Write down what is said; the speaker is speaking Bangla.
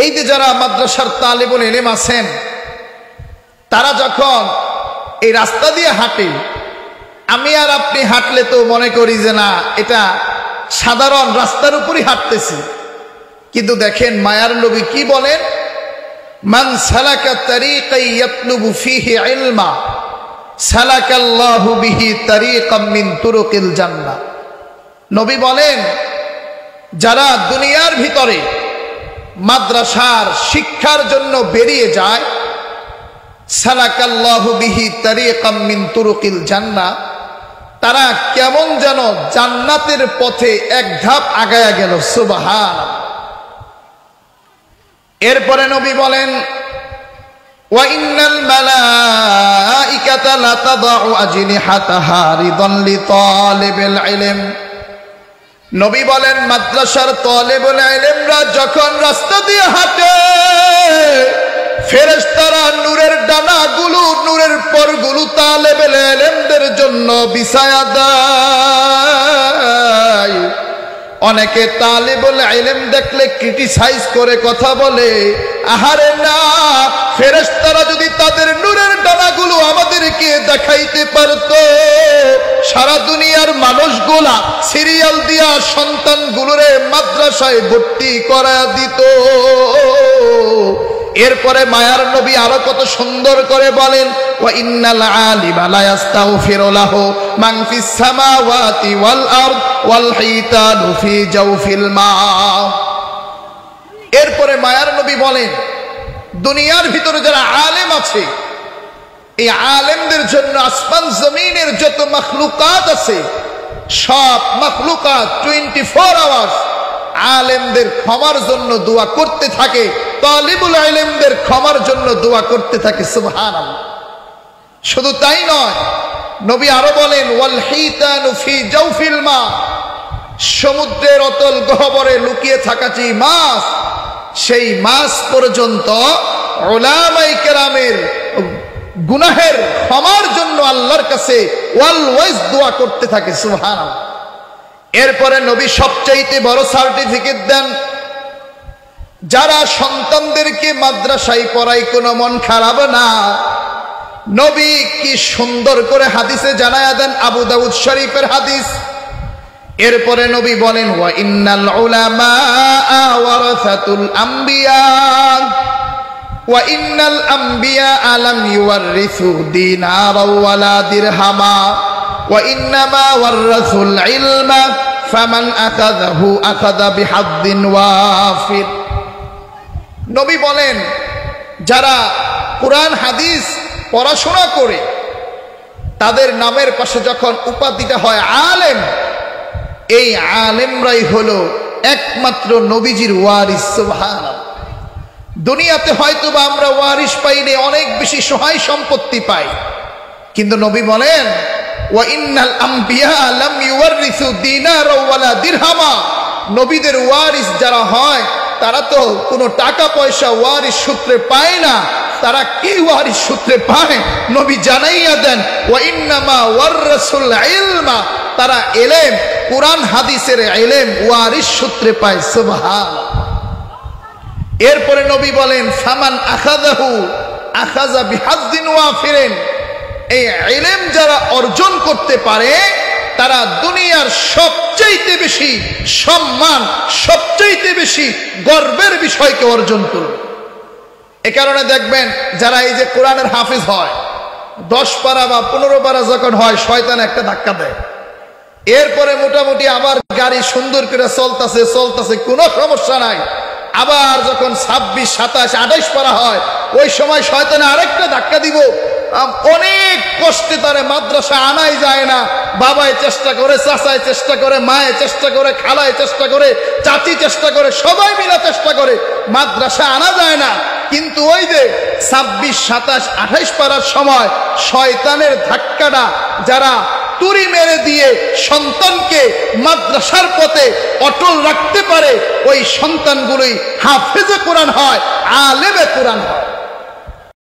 এই যে যারা মাদ্রাসার তালিবুল ইলম আছেন, তারা যখন এই রাস্তা দিয়ে হাঁটে, আমি আর আপনি হাঁটলে তো মনে করি যে না, এটা সাধারণ রাস্তার উপরই হাঁটতেছি। কিন্তু দেখেন মায়ার নবী কি বলেন, মান সালাকা তারিকান ইয়াতলুবু ফীহি ইলমা সালাকাল্লাহু বিহি তারিকাম মিন তুরুকিল জান্নাহ। নবী বলেন, যারা দুনিয়ার ভিতরে মাদ্রাসার শিক্ষার জন্য বেরিয়ে যায়, সালাকাল্লাহু বিহি তারিকাম মিন তুরুকিল জান্নাহ, তারা কেমন যেন জান্নাতের পথে এক ধাপ আগায়া গেল। সুবহানাল্লাহ। এরপরে নবী বলেন, ওয়া ইন্নাল মালাইকাতা লা তাদাউ আজনিহাতাহা রিদান লিতালিবিল ইলম। নবী বলেন, মাদ্রাসার তালিবুল ইলমরা যখন রাস্তা দিয়ে হাঁটে, ফেরেশতারা নূরের ডানাগুলো, নূরের পরগুলো তালিবুল ইলমদের জন্য বিছায়া দেয়। অনেকে তালিবুল ইলম দেখলে ক্রিটিসাইজ করে কথা বলে, আহারে না, ফেরেশতারা যদি তাদের নূরের ডানাগুলো আমাদেরকে দেখাইতে পারতো, সারা দুনিয়ার মানুষগুলা সিরিয়াল দিয়া সন্তানগুলোরে মাদ্রাসায় ভর্তি করা দিত। এরপরে মায়ার নবী আরো কত সুন্দর করে বলেন, ওয়া ইন্নাল আলিমা লা ইস্তাগফিরু লাহু মান ফিস সামাওয়াতি ওয়াল আরদ ওয়াল হিতানু ফি জাওফিল মা। এরপরে মায়ার নবী বলেন, দুনিয়ার ভিতরে যারা আলেম আছে, এই আলেমদের জন্য আসমান জমিনের যত মাখলুকাত আছে, সব মাখলুকাত 24 আওয়ার্স আলেমদের ক্ষমার জন্য দোয়া করতে থাকে, তালিবুল ইলমদের ক্ষমার জন্য দোয়া করতে থাকে। সুবহানাল্লাহ। শুধু তাই নয়, নবী আরো বলেন, ওয়াল হিতানু ফি জাওফিল মা, সমুদ্রের অতল গহ্বরে লুকিয়ে থাকা যে মাছ, সেই মাছ পর্যন্ত উলামায়ে কেরামের গুনাহের ক্ষমার জন্য আল্লাহর কাছে অলওয়েজ দোয়া করতে থাকে। সুবহানাল্লাহ। এরপরে নবী সবচাইতে বড় সার্টিফিকেট দেন, যারা সন্তানদেরকে মাদ্রাসায় পড়ায় কোনো মন খারাপ না। নবী কি সুন্দর করে হাদিসে জানায়া দেন, আবু দাউদ শরীফের হাদিস। এরপরে নবী বলেন, ওয়া ইন্নাল উলামা ওয়ারাসাতুল আম্বিয়া ওয়া ইন্নাল আম্বিয়া লাম ইউওয়ারিসু দিনারা ওয়ালা দিরহামা ওয়া ইন্নামা ওয়ারাসুল ইলমা ফামান আখাযাহু আখাযা বিহাদ্দিন ওয়াফির। নবী বলেন, যারা কুরআন হাদিস পড়াশোনা করে, তাদের নামের পাশে যখন উপাধিটা হয় আলেম, এই আলেমরাই হলো একমাত্র নবীজির ওয়ারিস। সুবহানাল্লাহ। দুনিয়াতে হয়তো বা আমরা ওয়ারিস পাইলে অনেক বেশি সহায় সম্পত্তি পাই, কিন্তু নবী বলেন, ওয়া ইন্নাল আম্বিয়া লাম ইউওয়ারিসু দিনারা ওয়ালা দিরহামা। নবীদের ওয়ারিস যারা হয়, তারা তো কোনো টাকা পয়সা ওয়ারিস সূত্রে পায় না, তারা কি ওয়ারিস সূত্রে পায়? নবী জানাইয়া দেন, ওয়া ইন্নামা ওয়ারাসুল ইলমা, তারা ইলম, কুরআন হাদিসের ইলম ওয়ারিস সূত্রে পায়। সুবহানাল্লাহ। এরপরে নবী বলেন, ফামান আখাযাহু আখাযা বিহাদ্দিন ওয়াফিরিন। এই ইলম যারা অর্জন করতে পারে, তারা দুনিয়ার সবচাইতে বেশি সম্মান, সবচাইতে বেশি গর্বের বিষয়কে অর্জন করবে। এ কারণে দেখবেন, যারা এই যে কোরআনের হাফিজ হয়, 10 পারা বা 15 পারা যখন হয়, শয়তান একটা ধাক্কা দেয়। এরপরে মোটামুটি আবার গাড়ি সুন্দর করে চলতেছে, কোনো সমস্যা নাই। আবার যখন 26, 27, 28 পারা হয়, ওই সময় শয়তানে আরেকটা ধাক্কা দিব। অনেক কষ্টে তারে মাদ্রাসা আনাই যায় না। বাবায় চেষ্টা করে, চাচায় চেষ্টা করে, মায়ে চেষ্টা করে, খালায় চেষ্টা করে, চাচি চেষ্টা করে, সবাই মিলে চেষ্টা করে, মাদ্রাসা আনা যায় না। কিন্তু ওই যে 26, 27, 28 পারার সময় শয়তানের ধাক্কাটা যারা তুড়ি মেরে দিয়ে সন্তানকে মাদ্রাসার পথে অটল রাখতে পারে, ওই সন্তানগুলোই হাফেজে কোরআন হয়, আলেমে কোরআন হয়।